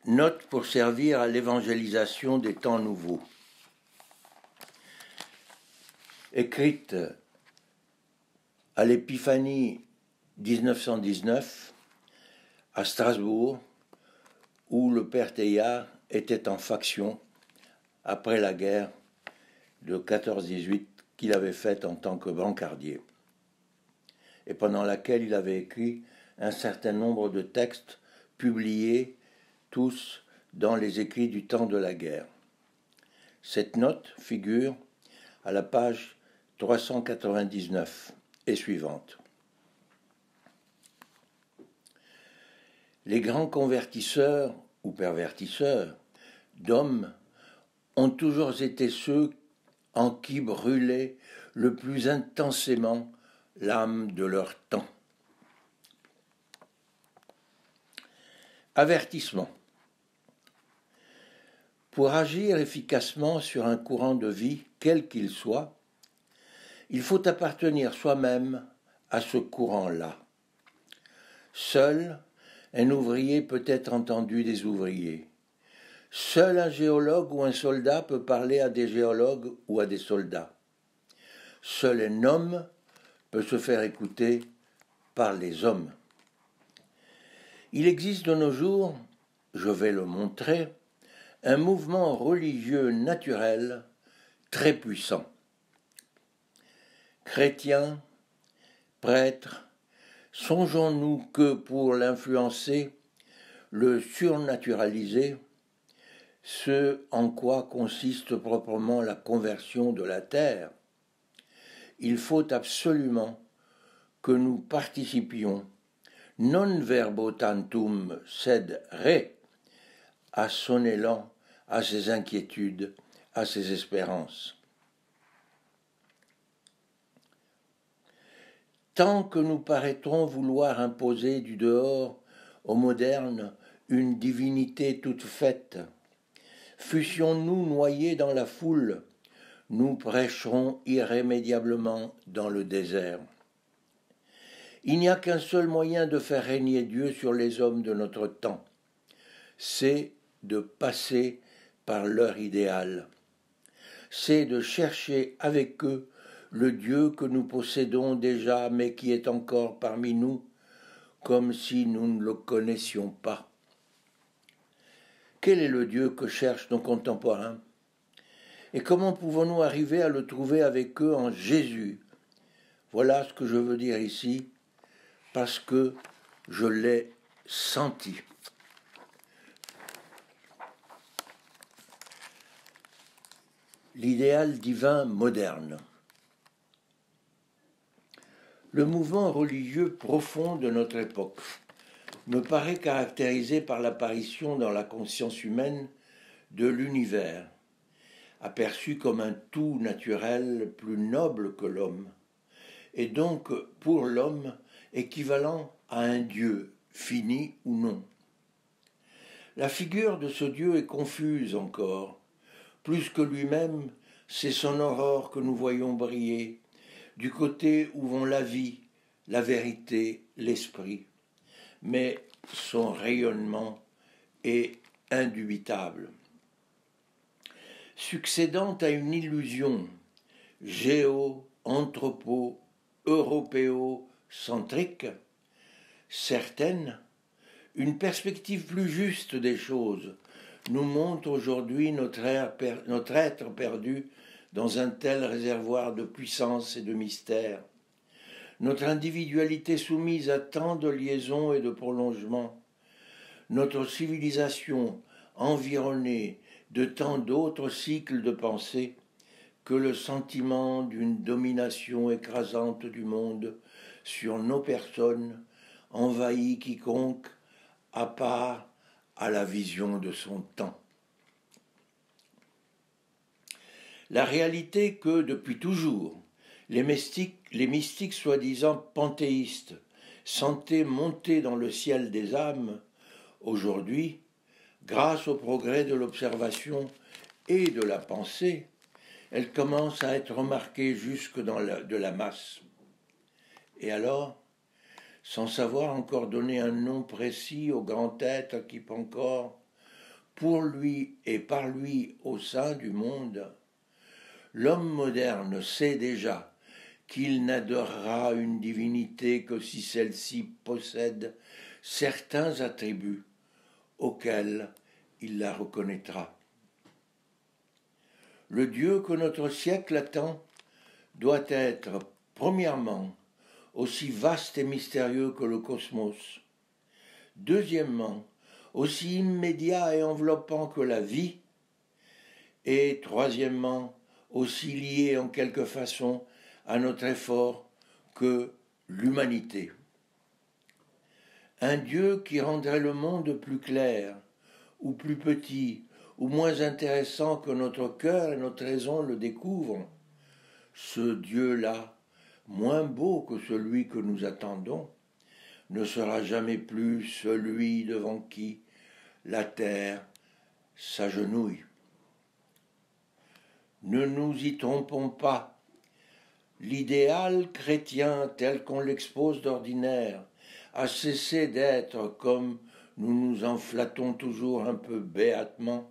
Note pour servir à l'évangélisation des temps nouveaux. Écrite à l'Épiphanie 1919 à Strasbourg, où le père Teilhard était en faction après la guerre de 14-18 qu'il avait faite en tant que brancardier, et pendant laquelle il avait écrit un certain nombre de textes publiés tous dans les écrits du temps de la guerre. Cette note figure à la page 399 et suivante. Les grands convertisseurs ou pervertisseurs d'hommes ont toujours été ceux en qui brûlait le plus intensément l'âme de leur temps. Avertissement. Pour agir efficacement sur un courant de vie, quel qu'il soit, il faut appartenir soi-même à ce courant-là. Seul un ouvrier peut être entendu des ouvriers. Seul un géologue ou un soldat peut parler à des géologues ou à des soldats. Seul un homme peut se faire écouter par les hommes. Il existe de nos jours, je vais le montrer, un mouvement religieux naturel très puissant. Chrétiens, prêtres, songeons-nous que pour l'influencer, le surnaturaliser, ce en quoi consiste proprement la conversion de la terre, il faut absolument que nous participions, non verbo tantum sed re, à son élan, à ses inquiétudes, à ses espérances. Tant que nous paraîtrons vouloir imposer du dehors aux modernes une divinité toute faite, fussions-nous noyés dans la foule, nous prêcherons irrémédiablement dans le désert. Il n'y a qu'un seul moyen de faire régner Dieu sur les hommes de notre temps, c'est de passer par leur idéal. C'est de chercher avec eux le Dieu que nous possédons déjà, mais qui est encore parmi nous, comme si nous ne le connaissions pas. Quel est le Dieu que cherchent nos contemporains? Et comment pouvons-nous arriver à le trouver avec eux en Jésus? Voilà ce que je veux dire ici, parce que je l'ai senti. L'idéal divin moderne. Le mouvement religieux profond de notre époque me paraît caractérisé par l'apparition dans la conscience humaine de l'univers, aperçu comme un tout naturel plus noble que l'homme, et donc pour l'homme équivalent à un Dieu, fini ou non. La figure de ce Dieu est confuse encore. Plus que lui-même, c'est son aurore que nous voyons briller, du côté où vont la vie, la vérité, l'esprit. Mais son rayonnement est indubitable. Succédant à une illusion géo-anthropo européo-centrique, certaine, une perspective plus juste des choses nous montre aujourd'hui notre être perdu dans un tel réservoir de puissance et de mystère, notre individualité soumise à tant de liaisons et de prolongements, notre civilisation environnée de tant d'autres cycles de pensée que le sentiment d'une domination écrasante du monde sur nos personnes envahit quiconque à part à la vision de son temps. La réalité que, depuis toujours, les mystiques soi-disant panthéistes sentaient monter dans le ciel des âmes, aujourd'hui, grâce au progrès de l'observation et de la pensée, elle commence à être remarquée jusque dans de la masse. Et alors, sans savoir encore donner un nom précis au grand être qui encore, pour lui et par lui au sein du monde, l'homme moderne sait déjà qu'il n'adorera une divinité que si celle-ci possède certains attributs auxquels il la reconnaîtra. Le Dieu que notre siècle attend doit être, premièrement, aussi vaste et mystérieux que le cosmos. Deuxièmement, aussi immédiat et enveloppant que la vie. Et troisièmement, aussi lié en quelque façon à notre effort que l'humanité. Un Dieu qui rendrait le monde plus clair, ou plus petit, ou moins intéressant que notre cœur et notre raison le découvrent. Ce Dieu-là, moins beau que celui que nous attendons, ne sera jamais plus celui devant qui la terre s'agenouille. Ne nous y trompons pas. L'idéal chrétien tel qu'on l'expose d'ordinaire a cessé d'être, comme nous nous en flattons toujours un peu béatement,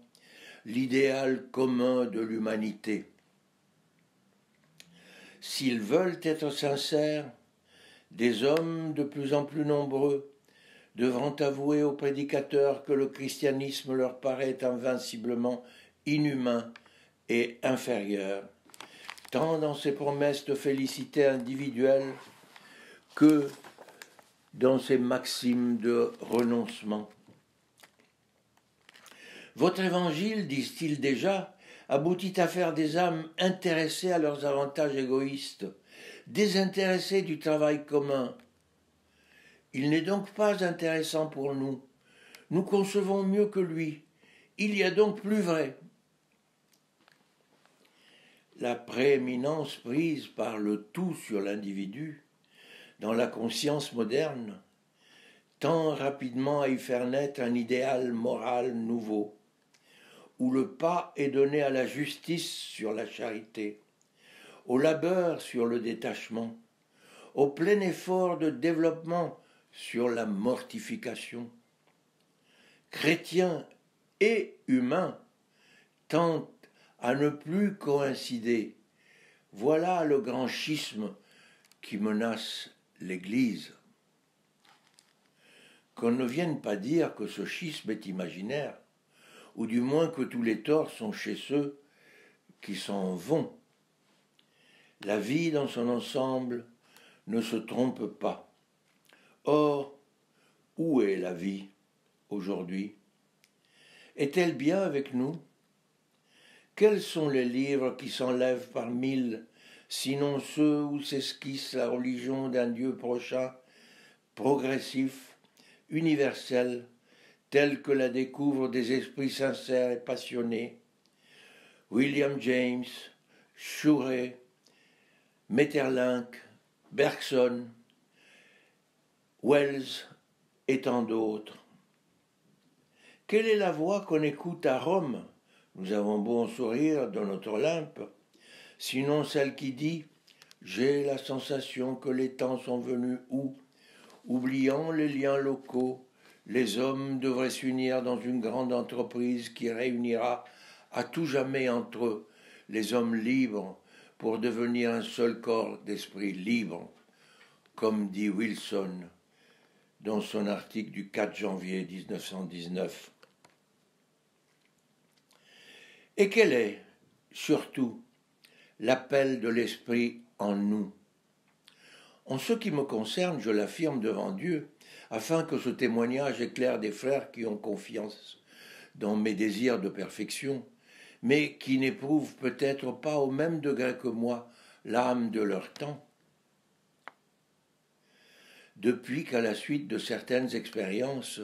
l'idéal commun de l'humanité. S'ils veulent être sincères, des hommes de plus en plus nombreux devront avouer aux prédicateurs que le christianisme leur paraît invinciblement inhumain et inférieur, tant dans ses promesses de félicité individuelle que dans ses maximes de renoncement. Votre évangile, disent-ils déjà, aboutit à faire des âmes intéressées à leurs avantages égoïstes, désintéressées du travail commun. Il n'est donc pas intéressant pour nous. Nous concevons mieux que lui. Il y a donc plus vrai. La prééminence prise par le tout sur l'individu, dans la conscience moderne, tend rapidement à y faire naître un idéal moral nouveau, où le pas est donné à la justice sur la charité, au labeur sur le détachement, au plein effort de développement sur la mortification. Chrétiens et humains tentent à ne plus coïncider. Voilà le grand schisme qui menace l'Église. Qu'on ne vienne pas dire que ce schisme est imaginaire, ou du moins que tous les torts sont chez ceux qui s'en vont. La vie dans son ensemble ne se trompe pas. Or, où est la vie aujourd'hui? Est-elle bien avec nous? Quels sont les livres qui s'enlèvent par mille, sinon ceux où s'esquisse la religion d'un Dieu prochain, progressif, universel, tel que la découvrent des esprits sincères et passionnés, William James, Schuré, Maeterlinck, Bergson, Wells et tant d'autres. Quelle est la voix qu'on écoute à Rome? Nous avons beau en sourire dans notre Olympe, sinon celle qui dit « J'ai la sensation que les temps sont venus où, oubliant les liens locaux, les hommes devraient s'unir dans une grande entreprise qui réunira à tout jamais entre eux les hommes libres pour devenir un seul corps d'esprit libre, comme dit Wilson dans son article du 4 janvier 1919. Et quel est, surtout, l'appel de l'esprit en nous? En ce qui me concerne, je l'affirme devant Dieu, afin que ce témoignage éclaire des frères qui ont confiance dans mes désirs de perfection, mais qui n'éprouvent peut-être pas au même degré que moi l'âme de leur temps. Depuis qu'à la suite de certaines expériences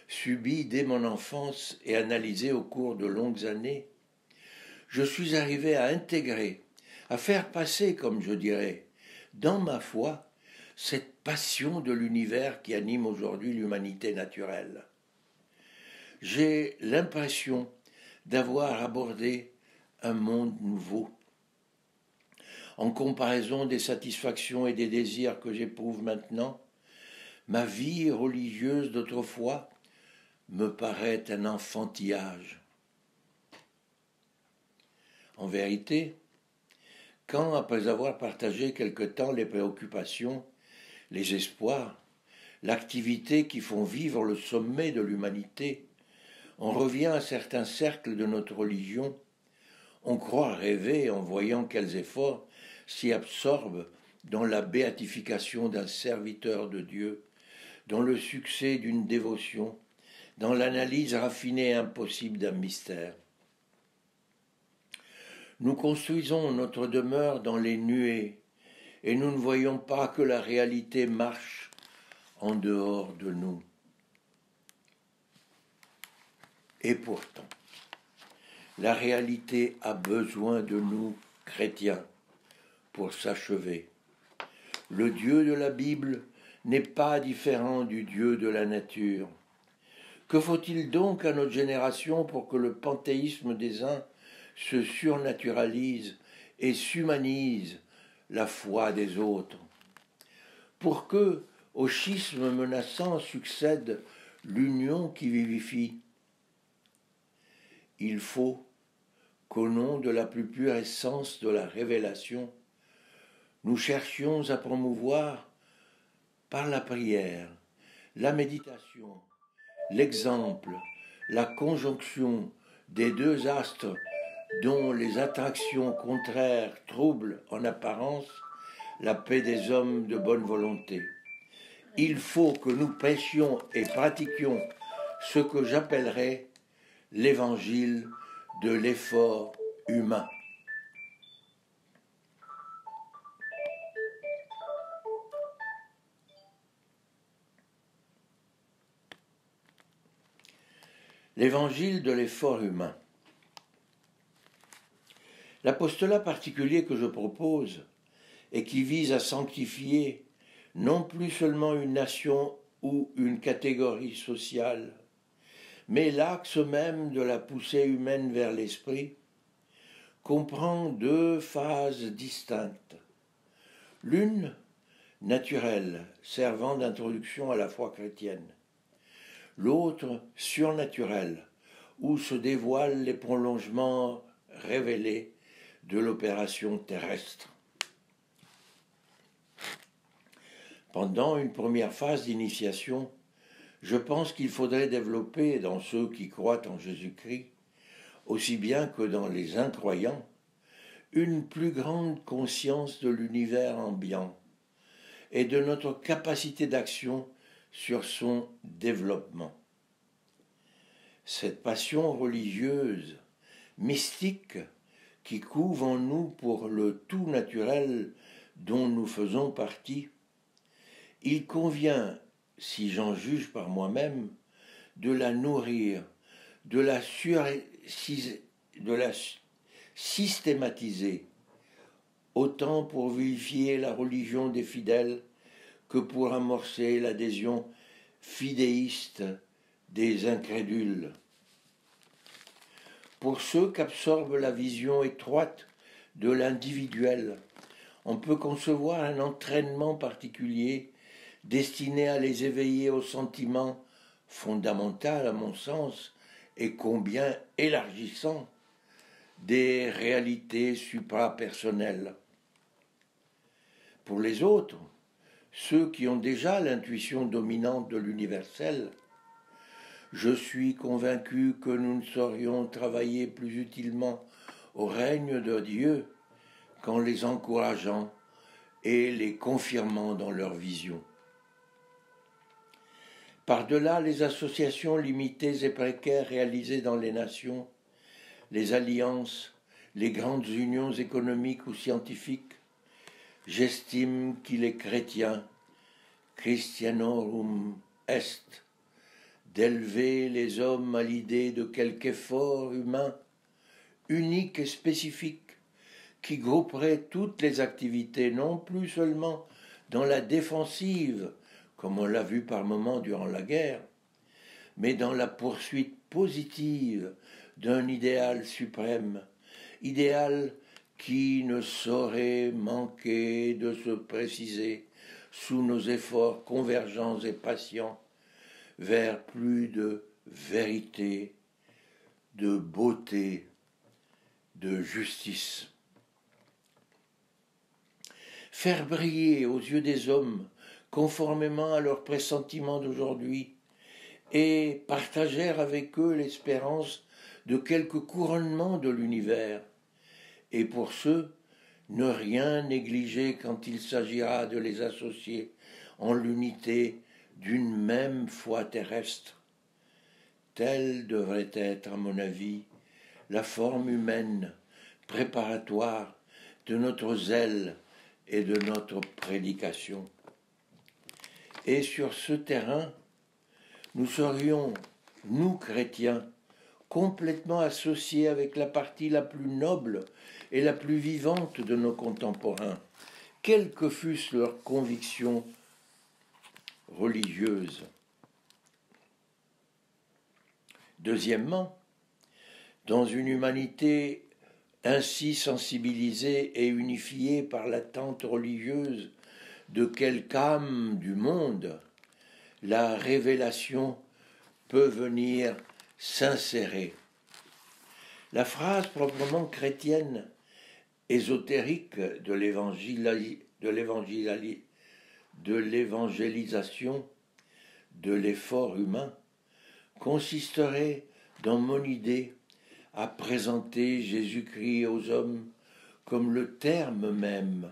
subies dès mon enfance et analysées au cours de longues années, je suis arrivé à intégrer, à faire passer, comme je dirais, dans ma foi, cette passion de l'univers qui anime aujourd'hui l'humanité naturelle. J'ai l'impression d'avoir abordé un monde nouveau. En comparaison des satisfactions et des désirs que j'éprouve maintenant, ma vie religieuse d'autrefois me paraît un enfantillage. En vérité, quand, après avoir partagé quelque temps les préoccupations, les espoirs, l'activité qui font vivre le sommet de l'humanité, on revient à certains cercles de notre religion, on croit rêver en voyant quels efforts s'y absorbent dans la béatification d'un serviteur de Dieu, dans le succès d'une dévotion, dans l'analyse raffinée et impossible d'un mystère. Nous construisons notre demeure dans les nuées, et nous ne voyons pas que la réalité marche en dehors de nous. Et pourtant, la réalité a besoin de nous, chrétiens, pour s'achever. Le Dieu de la Bible n'est pas différent du Dieu de la nature. Que faut-il donc à notre génération pour que le panthéisme des uns se surnaturalise et s'humanise la foi des autres? Pour que, au schisme menaçant, succède l'union qui vivifie, il faut qu'au nom de la plus pure essence de la révélation, nous cherchions à promouvoir par la prière, la méditation, l'exemple, la conjonction des deux astres dont les attractions contraires troublent en apparence la paix des hommes de bonne volonté. Il faut que nous prêchions et pratiquions ce que j'appellerais l'évangile de l'effort humain. L'évangile de l'effort humain. L'apostolat particulier que je propose et qui vise à sanctifier non plus seulement une nation ou une catégorie sociale, mais l'axe même de la poussée humaine vers l'esprit, comprend deux phases distinctes. L'une, naturelle, servant d'introduction à la foi chrétienne. L'autre, surnaturelle, où se dévoilent les prolongements révélés de l'opération terrestre. Pendant une première phase d'initiation, je pense qu'il faudrait développer dans ceux qui croient en Jésus-Christ, aussi bien que dans les incroyants, une plus grande conscience de l'univers ambiant et de notre capacité d'action sur son développement. Cette passion religieuse, mystique, qui couve en nous pour le tout naturel dont nous faisons partie, il convient, si j'en juge par moi-même, de la nourrir, de la systématiser, autant pour vivifier la religion des fidèles que pour amorcer l'adhésion fidéiste des incrédules. Pour ceux qu'absorbe la vision étroite de l'individuel, on peut concevoir un entraînement particulier destiné à les éveiller au sentiment fondamental, à mon sens, et combien élargissant, des réalités suprapersonnelles. Pour les autres, ceux qui ont déjà l'intuition dominante de l'universel, je suis convaincu que nous ne saurions travailler plus utilement au règne de Dieu qu'en les encourageant et les confirmant dans leur vision. Par-delà les associations limitées et précaires réalisées dans les nations, les alliances, les grandes unions économiques ou scientifiques, j'estime qu'il est chrétien, Christianorum est, d'élever les hommes à l'idée de quelque effort humain, unique et spécifique, qui grouperait toutes les activités, non plus seulement dans la défensive, comme on l'a vu par moments durant la guerre, mais dans la poursuite positive d'un idéal suprême, idéal qui ne saurait manquer de se préciser sous nos efforts convergents et patients vers plus de vérité, de beauté, de justice. Faire briller aux yeux des hommes, conformément à leurs pressentiments d'aujourd'hui, et partager avec eux l'espérance de quelque couronnement de l'univers, et pour ceux, ne rien négliger quand il s'agira de les associer en l'unité d'une même foi terrestre. Telle devrait être, à mon avis, la forme humaine préparatoire de notre zèle et de notre prédication. Et sur ce terrain, nous serions, nous chrétiens, complètement associés avec la partie la plus noble et la plus vivante de nos contemporains, quelles que fussent leurs convictions religieuses. Deuxièmement, dans une humanité ainsi sensibilisée et unifiée par l'attente religieuse de quelque âme du monde, la révélation peut venir s'insérer. La phrase proprement chrétienne, ésotérique de l'évangélisation, de l'effort humain, consisterait dans mon idée à présenter Jésus-Christ aux hommes comme le terme même,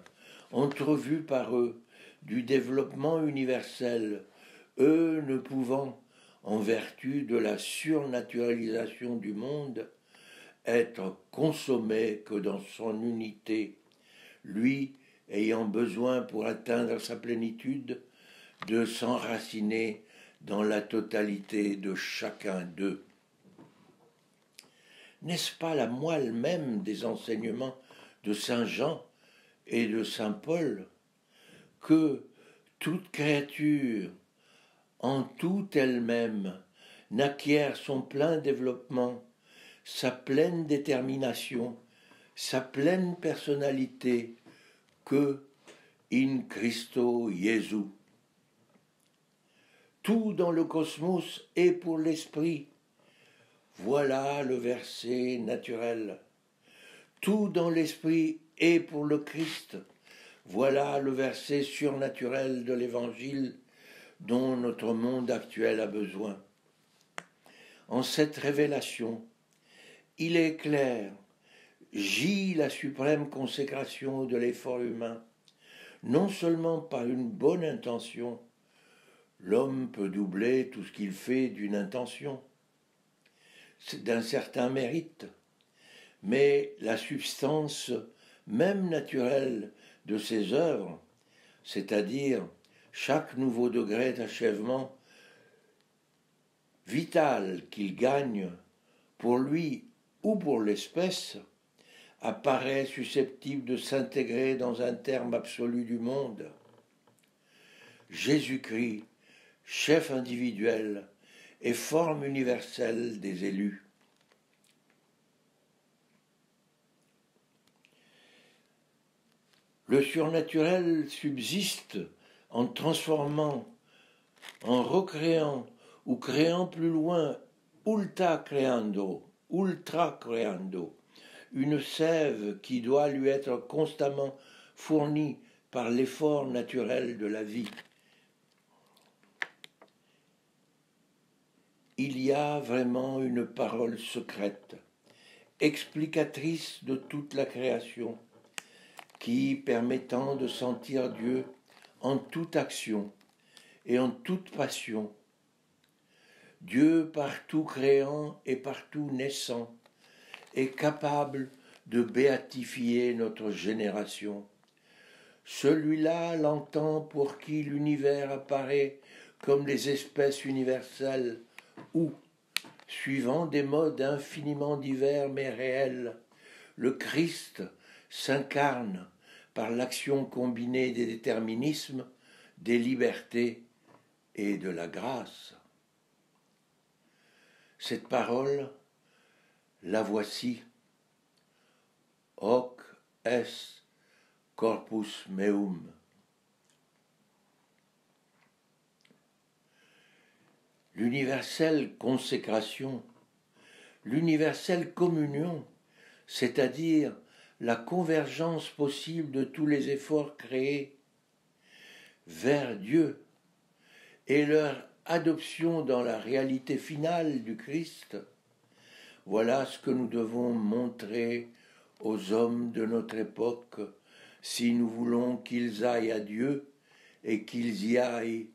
entrevu par eux, du développement universel, eux ne pouvant, en vertu de la surnaturalisation du monde, être consommés que dans son unité, lui ayant besoin pour atteindre sa plénitude de s'enraciner dans la totalité de chacun d'eux. N'est-ce pas la moelle même des enseignements de saint Jean et de saint Paul que toute créature, en toute elle-même, n'acquiert son plein développement, sa pleine détermination, sa pleine personnalité que in Christo Jesu. Tout dans le cosmos est pour l'esprit. Voilà le verset naturel. Tout dans l'esprit est pour le Christ. Voilà le verset surnaturel de l'Évangile dont notre monde actuel a besoin. En cette révélation, il est clair, gît la suprême consécration de l'effort humain, non seulement par une bonne intention, l'homme peut doubler tout ce qu'il fait d'une intention, d'un certain mérite, mais la substance même naturelle de ses œuvres, c'est-à-dire chaque nouveau degré d'achèvement vital qu'il gagne pour lui ou pour l'espèce, apparaît susceptible de s'intégrer dans un terme absolu du monde. Jésus-Christ, chef individuel et forme universelle des élus. Le surnaturel subsiste en transformant, en recréant ou créant plus loin, ultra creando, une sève qui doit lui être constamment fournie par l'effort naturel de la vie. Il y a vraiment une parole secrète, explicatrice de toute la création, qui, permettant de sentir Dieu en toute action et en toute passion, Dieu partout créant et partout naissant, est capable de béatifier notre génération. Celui-là l'entend pour qui l'univers apparaît comme les espèces universelles où, suivant des modes infiniment divers mais réels, le Christ s'incarne par l'action combinée des déterminismes, des libertés et de la grâce. Cette parole, la voici. Hoc est corpus meum. l'universelle consécration, l'universelle communion, c'est-à-dire la convergence possible de tous les efforts créés vers Dieu et leur adoption dans la réalité finale du Christ, voilà ce que nous devons montrer aux hommes de notre époque si nous voulons qu'ils aillent à Dieu et qu'ils y aillent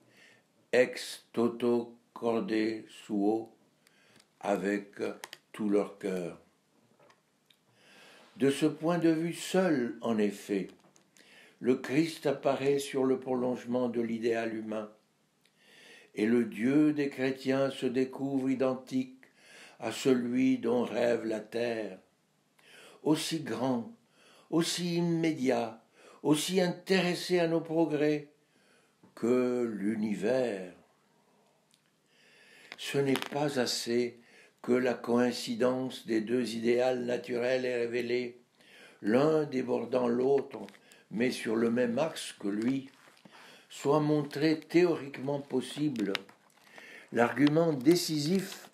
ex toto corde suo avec tout leur cœur. De ce point de vue seul, en effet, le Christ apparaît sur le prolongement de l'idéal humain, et le Dieu des chrétiens se découvre identique à celui dont rêve la terre, aussi grand, aussi immédiat, aussi intéressé à nos progrès que l'univers. Ce n'est pas assez que la coïncidence des deux idéals naturels est révélée, l'un débordant l'autre, mais sur le même axe que lui, soit montré théoriquement possible. L'argument décisif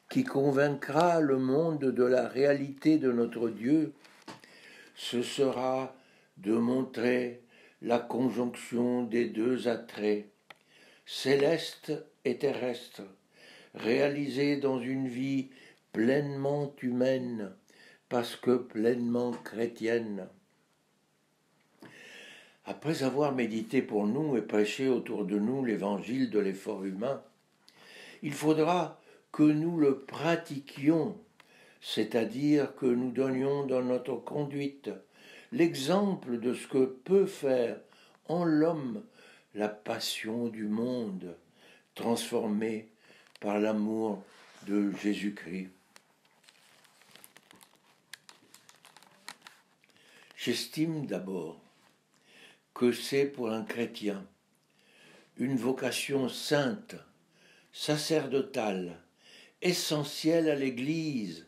qui convaincra le monde de la réalité de notre Dieu, ce sera de montrer la conjonction des deux attraits, céleste et terrestre, réalisés dans une vie pleinement humaine, parce que pleinement chrétienne. Après avoir médité pour nous et prêché autour de nous l'évangile de l'effort humain, il faudra que nous le pratiquions, c'est-à-dire que nous donnions dans notre conduite l'exemple de ce que peut faire en l'homme la passion du monde, transformée par l'amour de Jésus-Christ. J'estime d'abord que c'est pour un chrétien une vocation sainte, sacerdotale, essentielle à l'Église,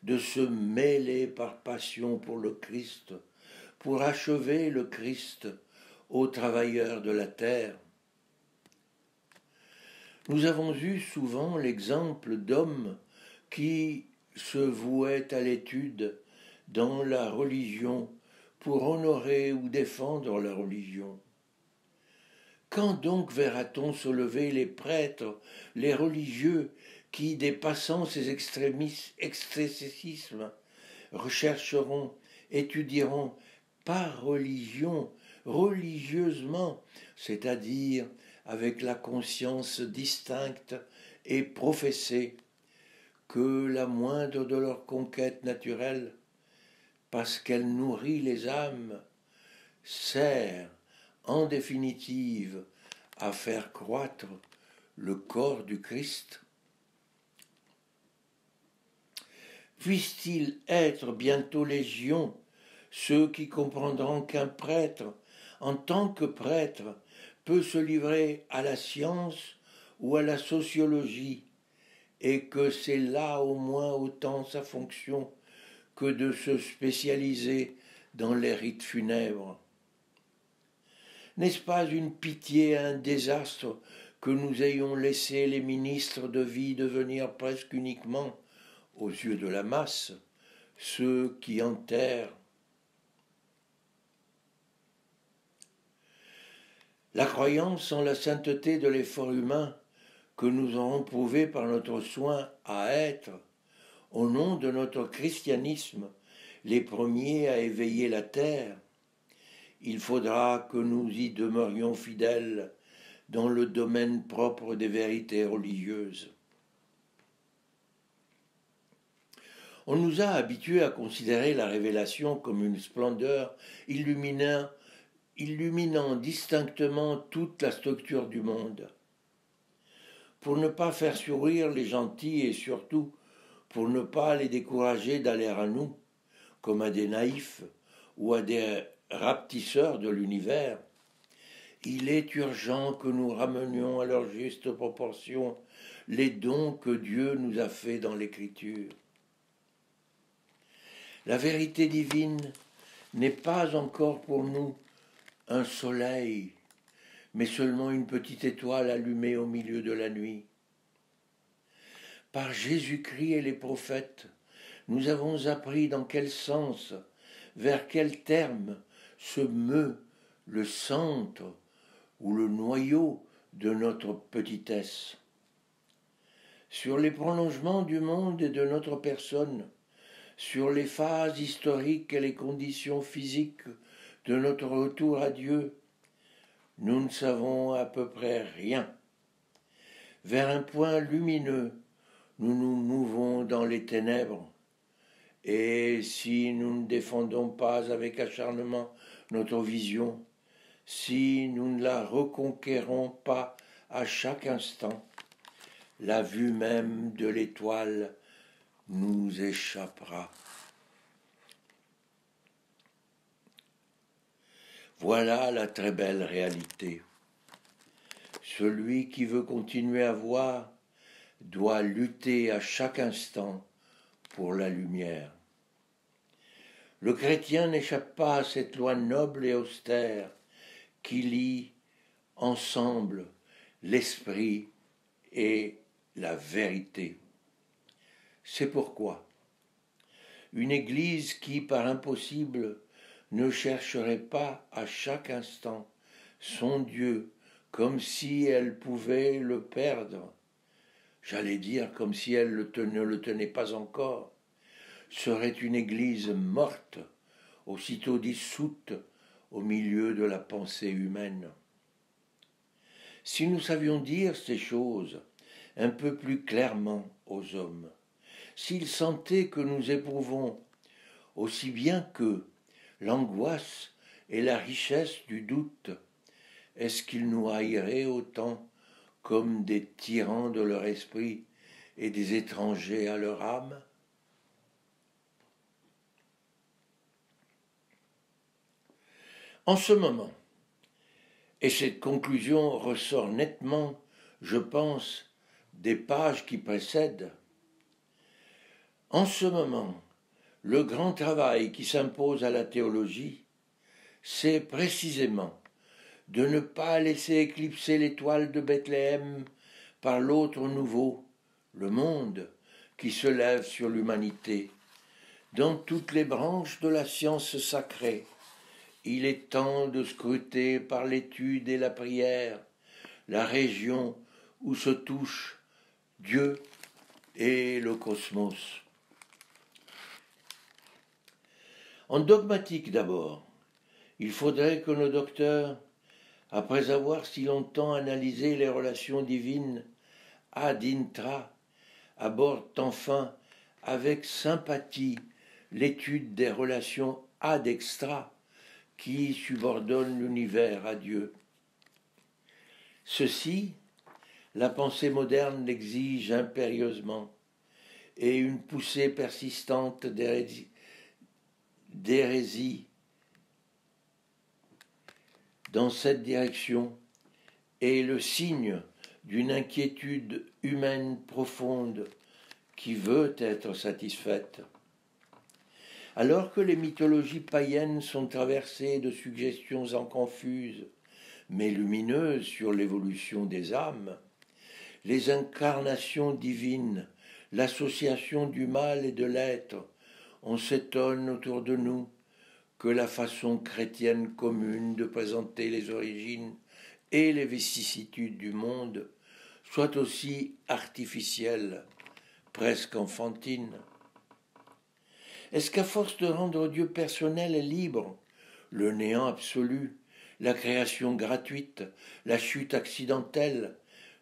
de se mêler par passion pour le Christ, pour achever le Christ aux travailleurs de la terre. Nous avons eu souvent l'exemple d'hommes qui se vouaient à l'étude dans la religion pour honorer ou défendre la religion. Quand donc verra-t-on se lever les prêtres, les religieux, qui, dépassant ces excessismes, rechercheront, étudieront par religion, religieusement, c'est-à-dire avec la conscience distincte et professée, que la moindre de leurs conquêtes naturelles, parce qu'elle nourrit les âmes, sert, en définitive, à faire croître le corps du Christ? Puissent-ils être bientôt légion ceux qui comprendront qu'un prêtre, en tant que prêtre, peut se livrer à la science ou à la sociologie, et que c'est là au moins autant sa fonction que de se spécialiser dans les rites funèbres? N'est-ce pas une pitié, un désastre que nous ayons laissé les ministres de vie devenir presque uniquement, aux yeux de la masse, ceux qui enterrent? La croyance en la sainteté de l'effort humain que nous aurons prouvé par notre soin à être, au nom de notre christianisme, les premiers à éveiller la terre, il faudra que nous y demeurions fidèles dans le domaine propre des vérités religieuses. On nous a habitués à considérer la révélation comme une splendeur illuminant distinctement toute la structure du monde. Pour ne pas faire sourire les gentils et surtout pour ne pas les décourager d'aller à nous, comme à des naïfs ou à des rapetisseurs de l'univers, il est urgent que nous ramenions à leur juste proportion les dons que Dieu nous a faits dans l'Écriture. La vérité divine n'est pas encore pour nous un soleil, mais seulement une petite étoile allumée au milieu de la nuit. par Jésus-Christ et les prophètes, nous avons appris dans quel sens, vers quel terme se meut le centre ou le noyau de notre petitesse. Sur les prolongements du monde et de notre personne, sur les phases historiques et les conditions physiques de notre retour à Dieu, nous ne savons à peu près rien. Vers un point lumineux, nous nous mouvons dans les ténèbres, et si nous ne défendons pas avec acharnement notre vision, si nous ne la reconquérons pas à chaque instant, la vue même de l'étoile nous échappera. Voilà la très belle réalité. Celui qui veut continuer à voir doit lutter à chaque instant pour la lumière. Le chrétien n'échappe pas à cette loi noble et austère qui lie ensemble l'esprit et la vérité. C'est pourquoi une Église qui, par impossible, ne chercherait pas à chaque instant son Dieu comme si elle pouvait le perdre, j'allais dire comme si elle ne le tenait pas encore, serait une Église morte, aussitôt dissoute au milieu de la pensée humaine. Si nous savions dire ces choses un peu plus clairement aux hommes, s'ils sentaient que nous éprouvons, aussi bien qu'eux, l'angoisse et la richesse du doute, est-ce qu'ils nous haïraient autant comme des tyrans de leur esprit et des étrangers à leur âme? En ce moment, et cette conclusion ressort nettement, je pense, des pages qui précèdent, en ce moment, le grand travail qui s'impose à la théologie, c'est précisément de ne pas laisser éclipser l'étoile de Bethléem par l'autre nouveau, le monde, qui se lève sur l'humanité. Dans toutes les branches de la science sacrée, il est temps de scruter par l'étude et la prière la région où se touchent Dieu et le cosmos. En dogmatique d'abord, il faudrait que nos docteurs, après avoir si longtemps analysé les relations divines ad intra, abordent enfin avec sympathie l'étude des relations ad extra qui subordonnent l'univers à Dieu. Ceci, la pensée moderne l'exige impérieusement, et une poussée persistante d'hérésie dans cette direction est le signe d'une inquiétude humaine profonde qui veut être satisfaite. Alors que les mythologies païennes sont traversées de suggestions en confuses, mais lumineuses sur l'évolution des âmes, les incarnations divines, l'association du mal et de l'être, on s'étonne autour de nous que la façon chrétienne commune de présenter les origines et les vicissitudes du monde soit aussi artificielle, presque enfantine. Est-ce qu'à force de rendre Dieu personnel et libre, le néant absolu, la création gratuite, la chute accidentelle,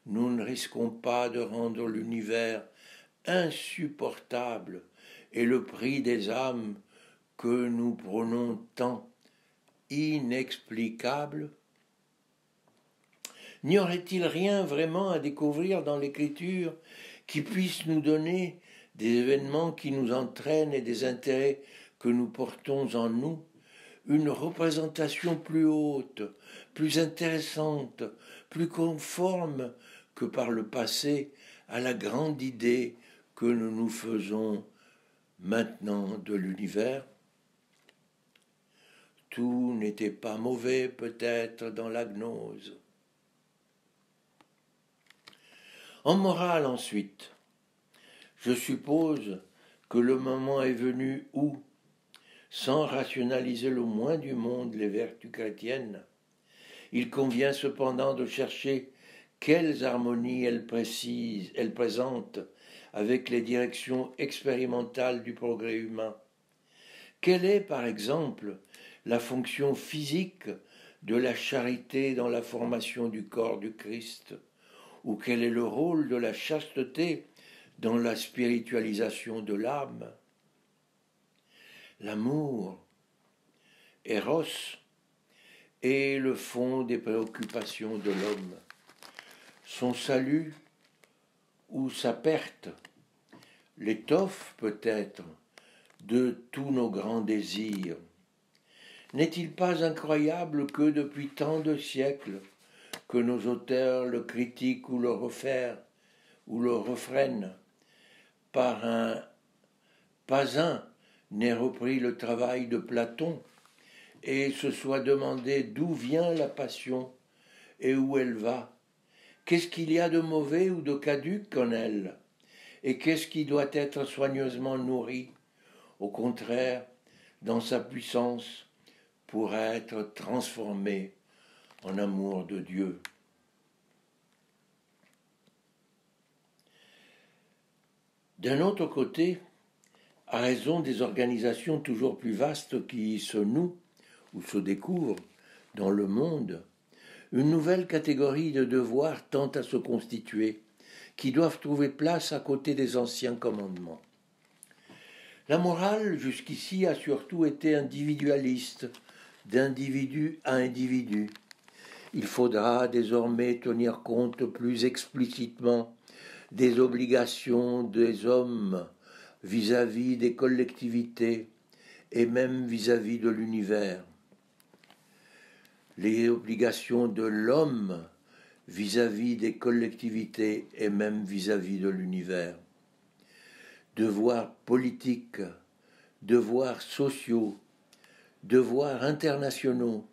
nous ne risquons pas de rendre l'univers insupportable et le prix des âmes que nous prônons tant inexplicable? N'y aurait-il rien vraiment à découvrir dans l'Écriture qui puisse nous donner des événements qui nous entraînent et des intérêts que nous portons en nous, une représentation plus haute, plus intéressante, plus conforme que par le passé à la grande idée que nous nous faisons maintenant de l'univers? Tout n'était pas mauvais peut-être dans la gnose. En morale ensuite, Je suppose que le moment est venu où, sans rationaliser le moins du monde les vertus chrétiennes, il convient cependant de chercher quelles harmonies elles présentent avec les directions expérimentales du progrès humain. Quelle est, par exemple, la fonction physique de la charité dans la formation du corps du Christ, ou quel est le rôle de la chasteté dans la spiritualisation de l'âme? L'amour, Eros, est le fond des préoccupations de l'homme. Son salut ou sa perte, l'étoffe peut-être de tous nos grands désirs. N'est-il pas incroyable que depuis tant de siècles que nos auteurs le critiquent ou le refrènent, pas un n'ait repris le travail de Platon et se soit demandé d'où vient la passion et où elle va, qu'est-ce qu'il y a de mauvais ou de caduc en elle, et qu'est-ce qui doit être soigneusement nourri, au contraire, dans sa puissance, pour être transformé en amour de Dieu. D'un autre côté, à raison des organisations toujours plus vastes qui se nouent ou se découvrent dans le monde, une nouvelle catégorie de devoirs tend à se constituer, qui doivent trouver place à côté des anciens commandements. La morale, jusqu'ici, a surtout été individualiste, d'individu à individu. Il faudra désormais tenir compte plus explicitement des obligations des hommes vis-à-vis des collectivités et même vis-à-vis de l'univers. Les obligations de l'homme vis-à-vis des collectivités et même vis-à-vis de l'univers. Devoirs politiques, devoirs sociaux, devoirs internationaux,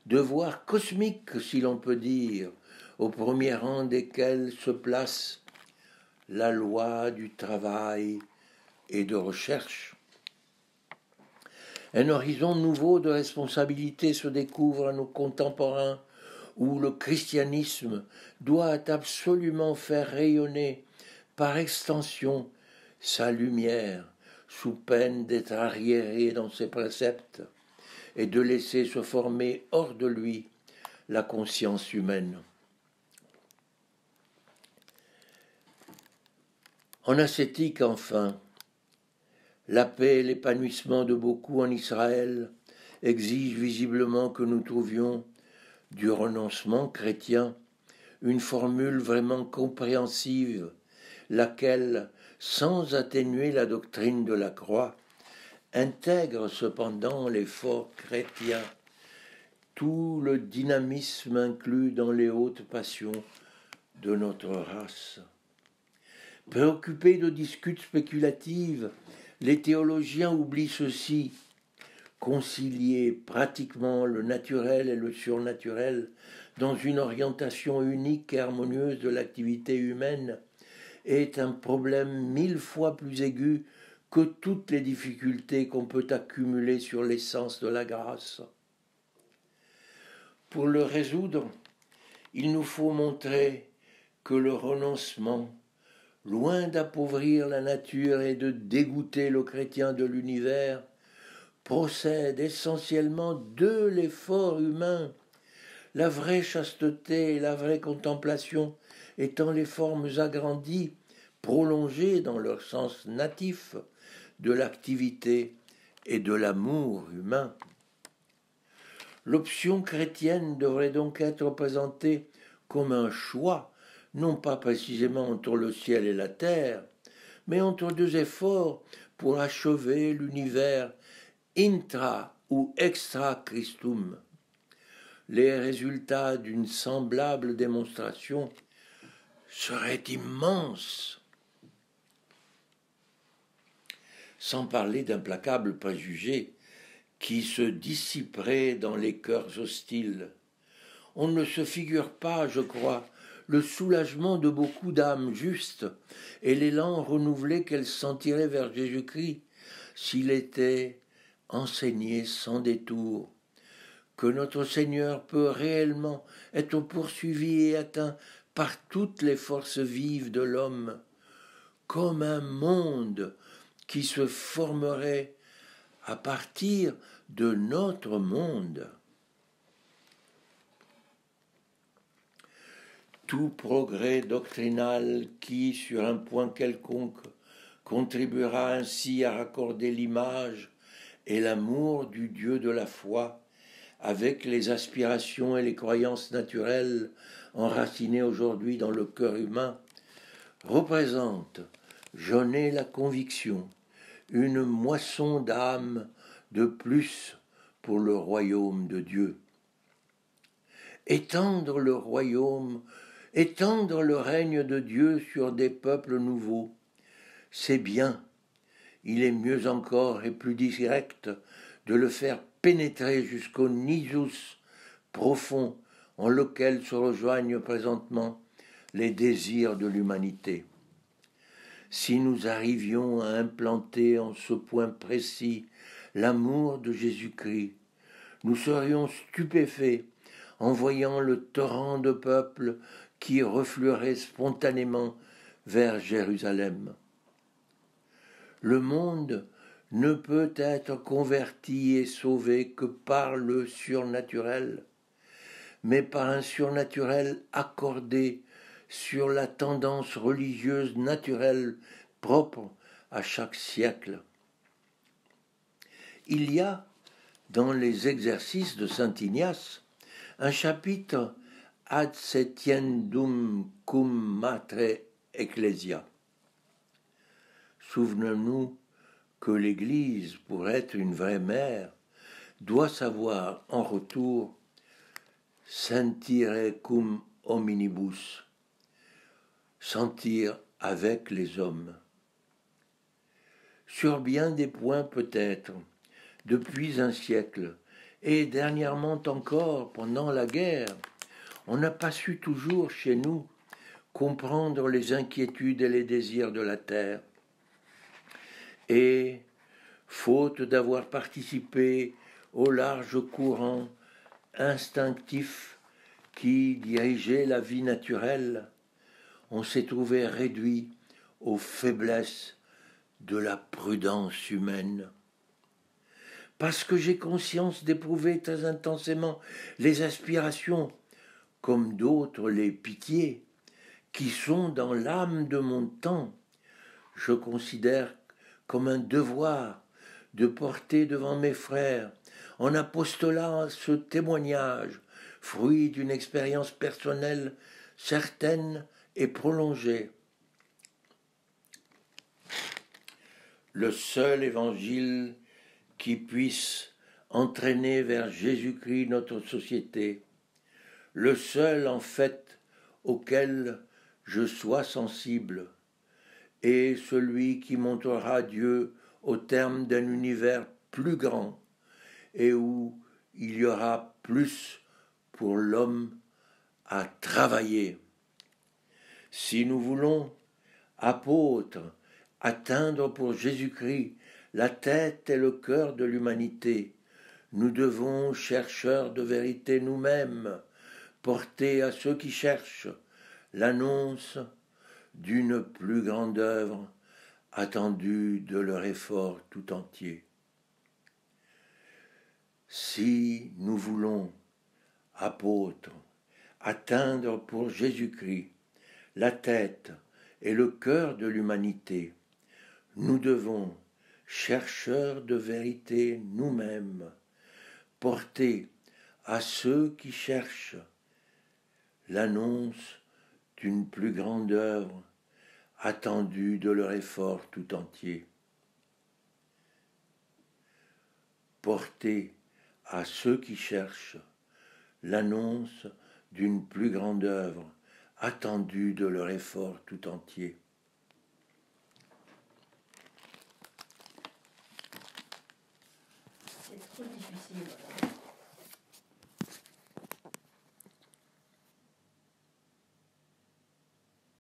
devoirs cosmiques, si l'on peut dire, au premier rang desquels se place la loi du travail et de recherche. Un horizon nouveau de responsabilité se découvre à nos contemporains, où le christianisme doit absolument faire rayonner, par extension, sa lumière, sous peine d'être arriéré dans ses préceptes, et de laisser se former hors de lui la conscience humaine. En ascétique, enfin, la paix et l'épanouissement de beaucoup en Israël exigent visiblement que nous trouvions, du renoncement chrétien, une formule vraiment compréhensive, laquelle, sans atténuer la doctrine de la croix, intègre cependant l'effort chrétien, tout le dynamisme inclus dans les hautes passions de notre race. Préoccupés de disputes spéculatives, les théologiens oublient ceci: concilier pratiquement le naturel et le surnaturel dans une orientation unique et harmonieuse de l'activité humaine est un problème 1000 fois plus aigu que toutes les difficultés qu'on peut accumuler sur l'essence de la grâce. Pour le résoudre, il nous faut montrer que le renoncement, loin d'appauvrir la nature et de dégoûter le chrétien de l'univers, procède essentiellement de l'effort humain, la vraie chasteté et la vraie contemplation étant les formes agrandies, prolongées dans leur sens natif, de l'activité et de l'amour humain. L'option chrétienne devrait donc être présentée comme un choix, non pas précisément entre le ciel et la terre, mais entre deux efforts pour achever l'univers intra ou extra Christum. Les résultats d'une semblable démonstration seraient immenses, sans parler d'implacables préjugés qui se dissiperaient dans les cœurs hostiles. On ne se figure pas, je crois, le soulagement de beaucoup d'âmes justes et l'élan renouvelé qu'elles sentiraient vers Jésus-Christ s'il était enseigné sans détour, que notre Seigneur peut réellement être poursuivi et atteint par toutes les forces vives de l'homme, comme un monde qui se formerait à partir de notre monde. Tout progrès doctrinal qui, sur un point quelconque, contribuera ainsi à raccorder l'image et l'amour du Dieu de la foi avec les aspirations et les croyances naturelles enracinées aujourd'hui dans le cœur humain, représente, j'en ai la conviction, une moisson d'âmes de plus pour le royaume de Dieu. Étendre le royaume, étendre le règne de Dieu sur des peuples nouveaux, c'est bien. Il est mieux encore et plus direct de le faire pénétrer jusqu'au nisus profond en lequel se rejoignent présentement les désirs de l'humanité. Si nous arrivions à implanter en ce point précis l'amour de Jésus-Christ, nous serions stupéfaits en voyant le torrent de peuples qui refluerait spontanément vers Jérusalem. Le monde ne peut être converti et sauvé que par le surnaturel, mais par un surnaturel accordé sur la tendance religieuse naturelle propre à chaque siècle. Il y a, dans les exercices de saint Ignace, un chapitre ad setiendum cum matre ecclesia. Souvenons-nous que l'Église, pour être une vraie mère, doit savoir en retour sentire cum hominibus, sentir avec les hommes. Sur bien des points peut-être, depuis un siècle, et dernièrement encore pendant la guerre, on n'a pas su toujours chez nous comprendre les inquiétudes et les désirs de la terre. Et, faute d'avoir participé au large courant instinctif qui dirigeait la vie naturelle, on s'est trouvé réduit aux faiblesses de la prudence humaine. Parce que j'ai conscience d'éprouver très intensément les aspirations, comme d'autres les pitiés, qui sont dans l'âme de mon temps, je considère comme un devoir de porter devant mes frères, en apostolat, ce témoignage, fruit d'une expérience personnelle certaine et prolongée. Le seul évangile qui puisse entraîner vers Jésus-Christ notre société, le seul en fait auquel je sois sensible, et celui qui montrera Dieu au terme d'un univers plus grand et où il y aura plus pour l'homme à travailler. Si nous voulons, apôtres, atteindre pour Jésus-Christ la tête et le cœur de l'humanité, nous devons, chercheurs de vérité nous-mêmes, porter à ceux qui cherchent l'annonce d'une plus grande œuvre attendue de leur effort tout entier. Si nous voulons, apôtres, atteindre pour Jésus-Christ la tête et le cœur de l'humanité, nous devons, chercheurs de vérité nous-mêmes, porter à ceux qui cherchent l'annonce d'une plus grande œuvre attendue de leur effort tout entier. Porter à ceux qui cherchent l'annonce d'une plus grande œuvre attendue de leur effort tout entier. C'est trop difficile.